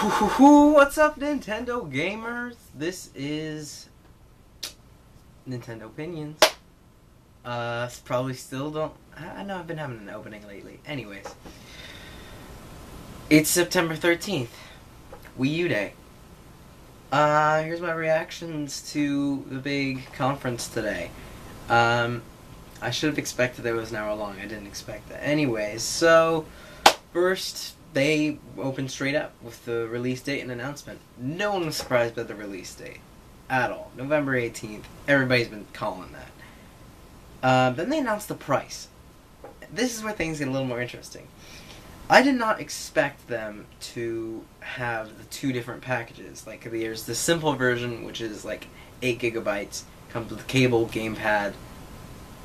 What's up, Nintendo gamers? This is Nintendo Opinions. Probably still don't. I know I've been having an opening lately. Anyways, it's September 13th, Wii U Day. Here's my reactions to the big conference today. I should have expected it was an hour long. I didn't expect that. Anyways, so first they opened straight up with the release date and announcement. No one was surprised by the release date at all. November 18th. Everybody's been calling that. Then they announced the price. This is where things get a little more interesting. I did not expect them to have the two different packages. Like, there's the simple version, which is like 8 gigabytes, comes with cable, gamepad,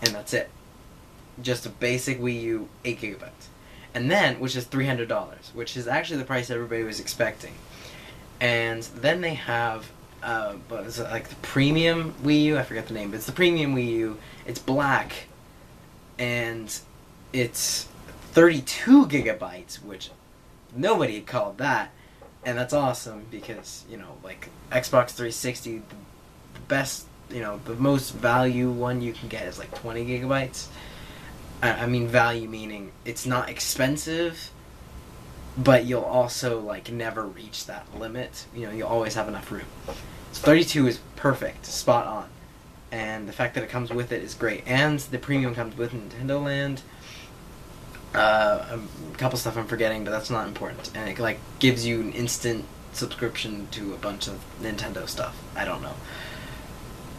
and that's it. Just a basic Wii U, 8 gigabytes. And then, which is $300, which is actually the price everybody was expecting. And then they have, what is it, like the premium Wii U? I forget the name, but it's the premium Wii U. It's black, and it's 32 gigabytes, which nobody had called that. And that's awesome because, you know, like Xbox 360, the best, you know, the most value one you can get is like 20 gigabytes. I mean value meaning it's not expensive, but you'll also like never reach that limit. You know, you'll always have enough room. So 32 is perfect, spot on. And the fact that it comes with it is great. And the premium comes with Nintendo Land. A couple stuff I'm forgetting, but that's not important. And it like gives you an instant subscription to a bunch of Nintendo stuff. I don't know.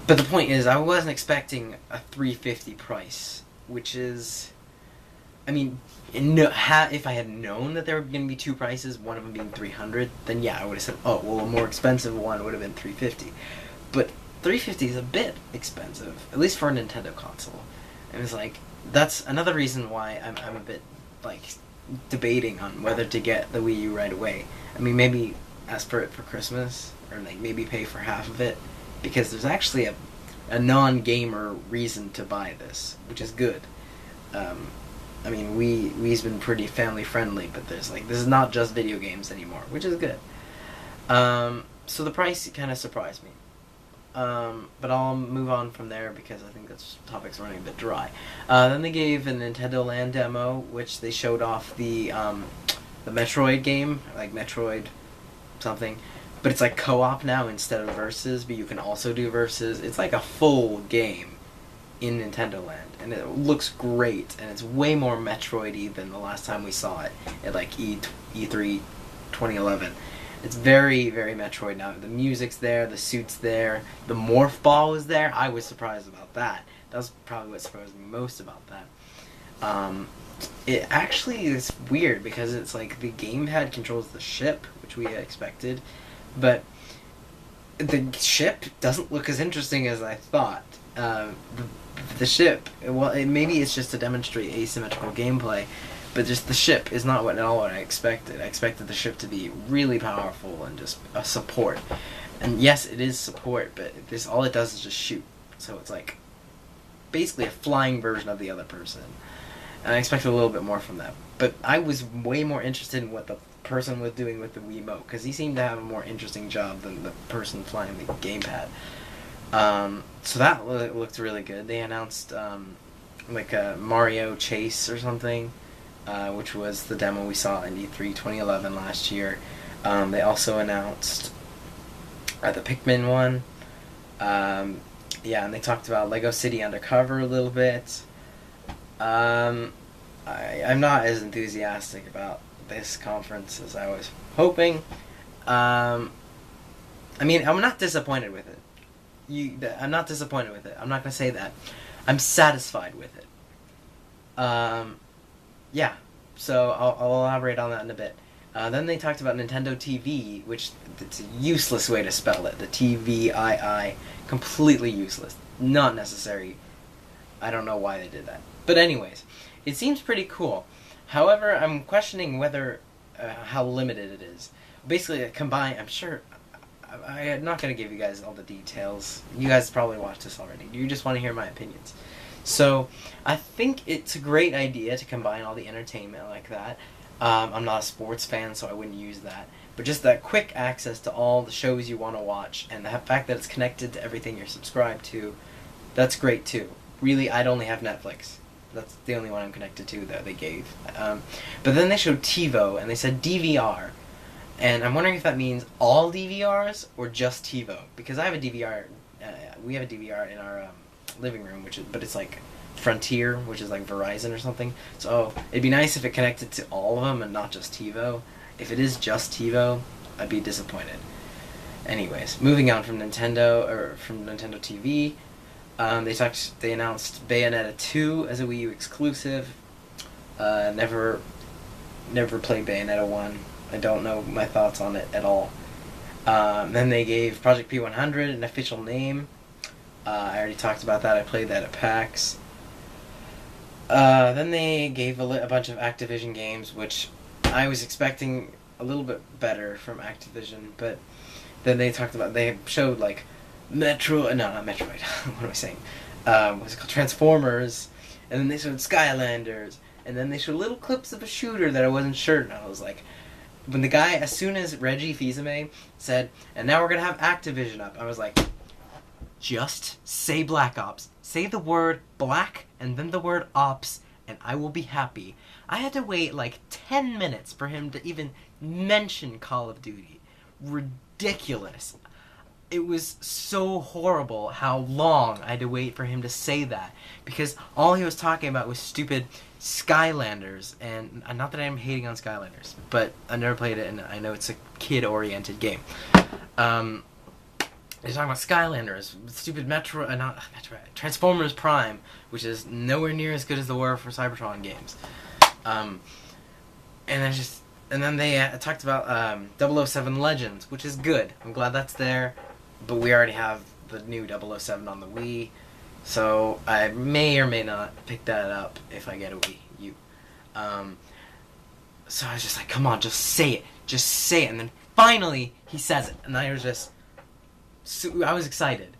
But the point is, I wasn't expecting a $350 price, which is, I mean, if I had known that there were going to be two prices, one of them being $300, then yeah, I would have said, oh, well, a more expensive one would have been $350. But $350 is a bit expensive, at least for a Nintendo console. And it's like, that's another reason why I'm a bit, like, debating on whether to get the Wii U right away. I mean, maybe ask for it for Christmas, or like maybe pay for half of it, because there's actually a non-gamer reason to buy this, which is good. I mean, Wii's been pretty family-friendly, but there's like, this is not just video games anymore, which is good. So the price kind of surprised me. But I'll move on from there because I think this topic's running a bit dry. Then they gave a Nintendo Land demo, which they showed off the Metroid game, like Metroid something. But it's like co-op now instead of versus, but you can also do versus. It's like a full game in Nintendo Land, and it looks great, and it's way more Metroid-y than the last time we saw it at like E3 2011. It's very, very Metroid now. The music's there, the suit's there, the morph ball was there. I was surprised about that. That was probably what surprised me most about that. It actually is weird because it's like the gamepad controls the ship, which we expected, but the ship doesn't look as interesting as I thought. The ship, well, maybe it's just to demonstrate asymmetrical gameplay, but just the ship is not at all what I expected. I expected the ship to be really powerful and just a support. And yes, it is support, but this all it does is just shoot. So it's like basically a flying version of the other person. And I expected a little bit more from that. But I was way more interested in what the person was doing with the Wiimote, because he seemed to have a more interesting job than the person flying the gamepad. So that looked really good. They announced like a Mario Chase or something, which was the demo we saw in E3 2011 last year. They also announced the Pikmin one. Yeah, and they talked about Lego City Undercover a little bit. I'm not as enthusiastic about this conference as I was hoping. I mean, I'm not disappointed with it. I'm not disappointed with it. I'm not going to say that. I'm satisfied with it. Yeah, so I'll elaborate on that in a bit. Then they talked about Nintendo TV, which it's a useless way to spell it. The TVII, completely useless. Not necessary. I don't know why they did that. But anyways, it seems pretty cool. However, I'm questioning whether, how limited it is. Basically, combined, I'm sure, I'm not going to give you guys all the details. You guys probably watched this already. You just want to hear my opinions. So, I think it's a great idea to combine all the entertainment like that. I'm not a sports fan, so I wouldn't use that. But just that quick access to all the shows you want to watch, and the fact that it's connected to everything you're subscribed to, that's great too. Really, I'd only have Netflix. That's the only one I'm connected to that they gave. But then they showed TiVo, and they said DVR. And I'm wondering if that means all DVRs or just TiVo. Because I have a DVR, we have a DVR in our living room, but it's like Frontier, which is like Verizon or something. So it'd be nice if it connected to all of them and not just TiVo. If it is just TiVo, I'd be disappointed. Anyways, moving on from Nintendo TV. They announced Bayonetta 2 as a Wii U exclusive. Never played Bayonetta 1. I don't know my thoughts on it at all. Then they gave Project P100 an official name. I already talked about that. I played that at PAX. Then they gave a bunch of Activision games, which I was expecting a little bit better from Activision, but then they showed like not Metroid. What am I saying? What's it called? Transformers, and then they showed Skylanders, and then they showed little clips of a shooter that I wasn't sure, and I was like, when the guy, as soon as Reggie Fils-Aimé said, and now we're gonna have Activision up, I was like, just say Black Ops. Say the word black and then the word ops, and I will be happy. I had to wait like 10 minutes for him to even mention Call of Duty. Ridiculous. It was so horrible how long I had to wait for him to say that, because all he was talking about was stupid Skylanders, and not that I'm hating on Skylanders, but I never played it, and I know it's a kid-oriented game. They're talking about Skylanders, stupid Transformers Prime, which is nowhere near as good as the were for Cybertron games. And then they talked about 007 Legends, which is good. I'm glad that's there, but we already have the new 007 on the Wii, so I may or may not pick that up if I get a Wii U. So I was just like, come on, just say it. And then finally he says it, and I was just... So I was excited,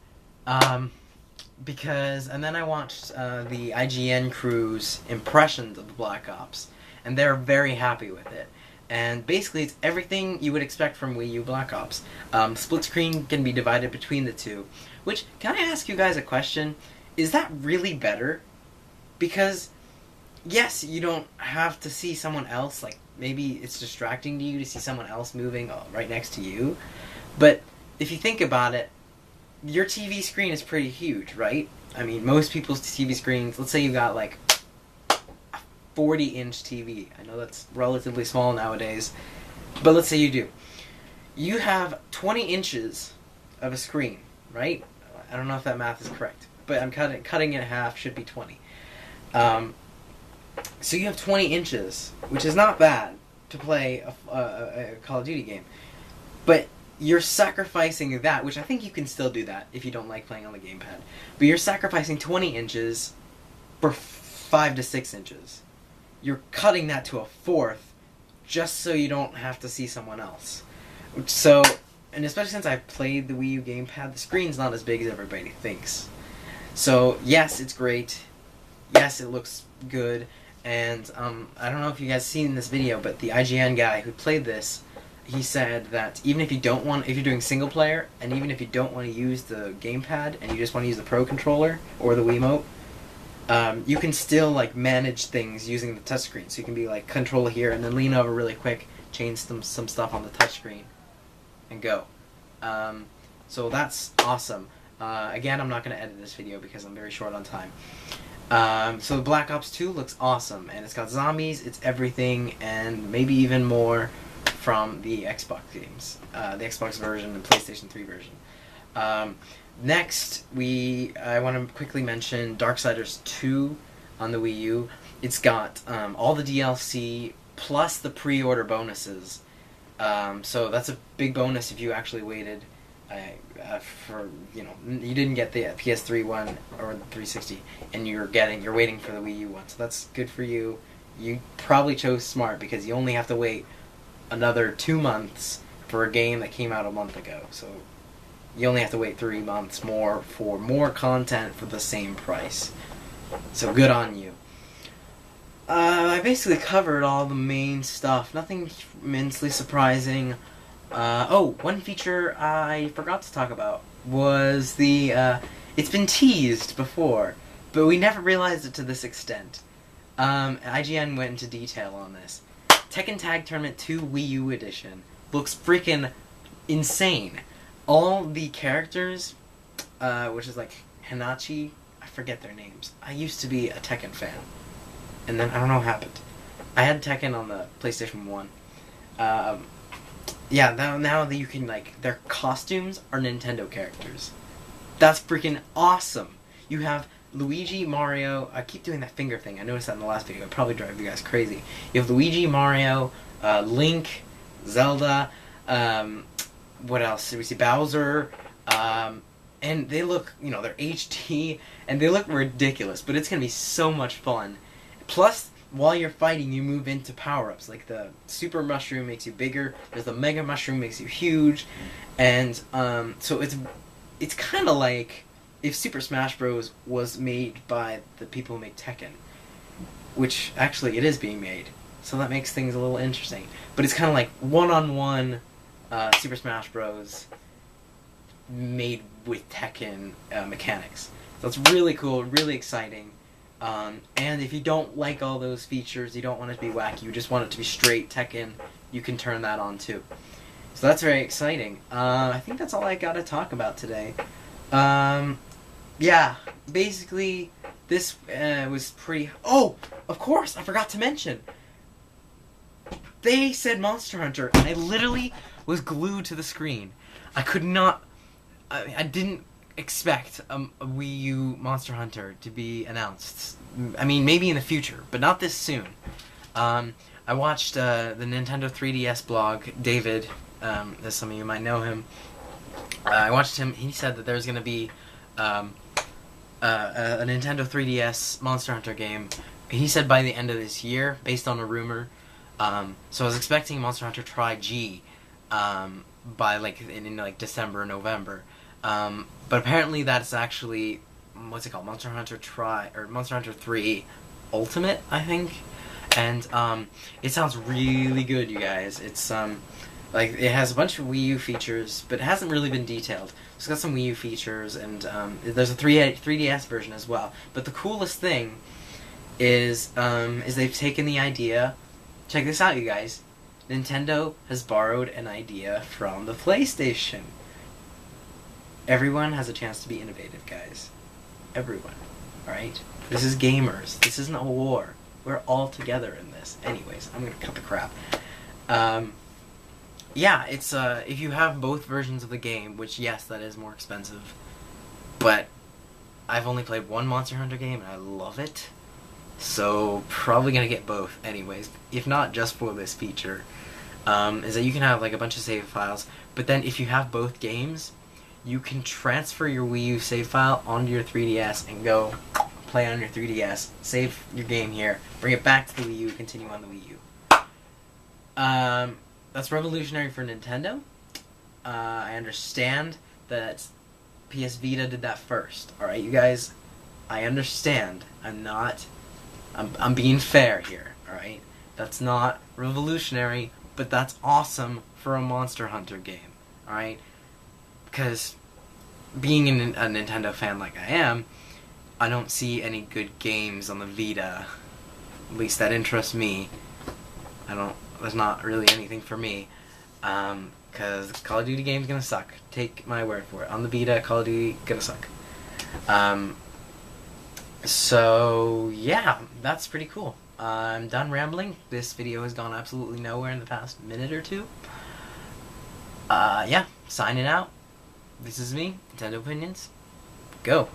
because, and then I watched the IGN crew's impressions of the Black Ops, and they're very happy with it. And basically, it's everything you would expect from Wii U Black Ops. Split screen can be divided between the two. Which, can I ask you guys a question? Is that really better? Because, yes, you don't have to see someone else, like, maybe it's distracting to you to see someone else moving right next to you, but if you think about it, your TV screen is pretty huge, right? I mean, most people's TV screens, let's say you got like a 40-inch TV. I know that's relatively small nowadays, but let's say you do. You have 20 inches of a screen, right? I don't know if that math is correct, but I'm cutting it in half, should be 20. So you have 20 inches, which is not bad to play a Call of Duty game, but you're sacrificing that, which I think you can still do that if you don't like playing on the gamepad. But you're sacrificing 20 inches for 5 to 6 inches. You're cutting that to a fourth just so you don't have to see someone else. So, and especially since I played the Wii U gamepad, the screen's not as big as everybody thinks. So, yes, it's great. Yes, it looks good. And I don't know if you guys seen this video, but the IGN guy who played this, he said that even if you're doing single player, and even if you don't want to use the gamepad and you just want to use the Pro controller or the Wiimote, you can still like manage things using the touchscreen. So you can be like control here and then lean over really quick, change some stuff on the touchscreen, and go. So that's awesome. Again, I'm not going to edit this video because I'm very short on time. So the Black Ops 2 looks awesome, and it's got zombies, it's everything, and maybe even more from the Xbox games, the Xbox version and PlayStation 3 version. Next, I want to quickly mention Darksiders 2 on the Wii U. It's got all the DLC plus the pre-order bonuses. So that's a big bonus if you actually waited for, you didn't get the PS3 one or the 360, and you're waiting for the Wii U one. So that's good for you. You probably chose smart because you only have to wait another 2 months for a game that came out a month ago. So you only have to wait 3 months more for more content for the same price. So good on you. I basically covered all the main stuff. Nothing immensely surprising. Oh, one feature I forgot to talk about was it's been teased before, but we never realized it to this extent. IGN went into detail on this. Tekken Tag Tournament 2 Wii U Edition looks freaking insane. All the characters, which is like Hanachi, I forget their names. I used to be a Tekken fan, and then I don't know what happened. I had Tekken on the PlayStation 1. Yeah, now that you can, like, their costumes are Nintendo characters. That's freaking awesome. You have Luigi, Mario. I keep doing that finger thing. I noticed that in the last video. It probably drive you guys crazy. You have Luigi, Mario, Link, Zelda. What else? We see Bowser. And they look, they're HD, and they look ridiculous. But it's gonna be so much fun. Plus, while you're fighting, you move into power-ups. Like the Super Mushroom makes you bigger. There's the Mega Mushroom makes you huge. And so it's kind of like if Super Smash Bros. Was made by the people who make Tekken. Which, actually, it is being made. So that makes things a little interesting. But it's kind of like one-on-one Super Smash Bros. Made with Tekken mechanics. So it's really cool, really exciting. And if you don't like all those features, you don't want it to be wacky, you just want it to be straight Tekken, you can turn that on too. So that's very exciting. I think that's all I got to talk about today. Yeah, basically, this was pretty... Oh, of course, I forgot to mention. They said Monster Hunter, and I literally was glued to the screen. I could not... I didn't expect a Wii U Monster Hunter to be announced. I mean, maybe in the future, but not this soon. I watched the Nintendo 3DS blog, David, as some of you might know him. I watched him, he said that there's going to be a Nintendo 3DS Monster Hunter game. He said by the end of this year, based on a rumor. So I was expecting Monster Hunter Tri-G by in December or November. But apparently that's actually, what's it called, Monster Hunter Monster Hunter 3 Ultimate, I think. And it sounds really good, you guys. It's it has a bunch of Wii U features, but it hasn't really been detailed. It's got some Wii U features, and there's a 3DS version as well. But the coolest thing is they've taken the idea. Check this out, you guys. Nintendo has borrowed an idea from the PlayStation. Everyone has a chance to be innovative, guys. Everyone. Alright? This is gamers. This isn't a war. We're all together in this. Anyways, I'm gonna cut the crap. Yeah, it's, if you have both versions of the game, which, yes, that is more expensive, but I've only played one Monster Hunter game, and I love it, so probably gonna get both anyways, if not just for this feature, is that you can have, like, a bunch of save files, but then if you have both games, you can transfer your Wii U save file onto your 3DS and go play on your 3DS, save your game here, bring it back to the Wii U, continue on the Wii U. That's revolutionary for Nintendo. I understand that PS Vita did that first. Alright, you guys, I understand. I'm being fair here, alright? That's not revolutionary, but that's awesome for a Monster Hunter game, alright? Because being a Nintendo fan like I am, I don't see any good games on the Vita. At least that interests me. There's not really anything for me. Because Call of Duty game's gonna suck. Take my word for it. On the Vita, Call of Duty gonna suck. So, yeah, that's pretty cool. I'm done rambling. This video has gone absolutely nowhere in the past minute or two. Yeah, signing out. This is me, Nintendo Opinions. Go.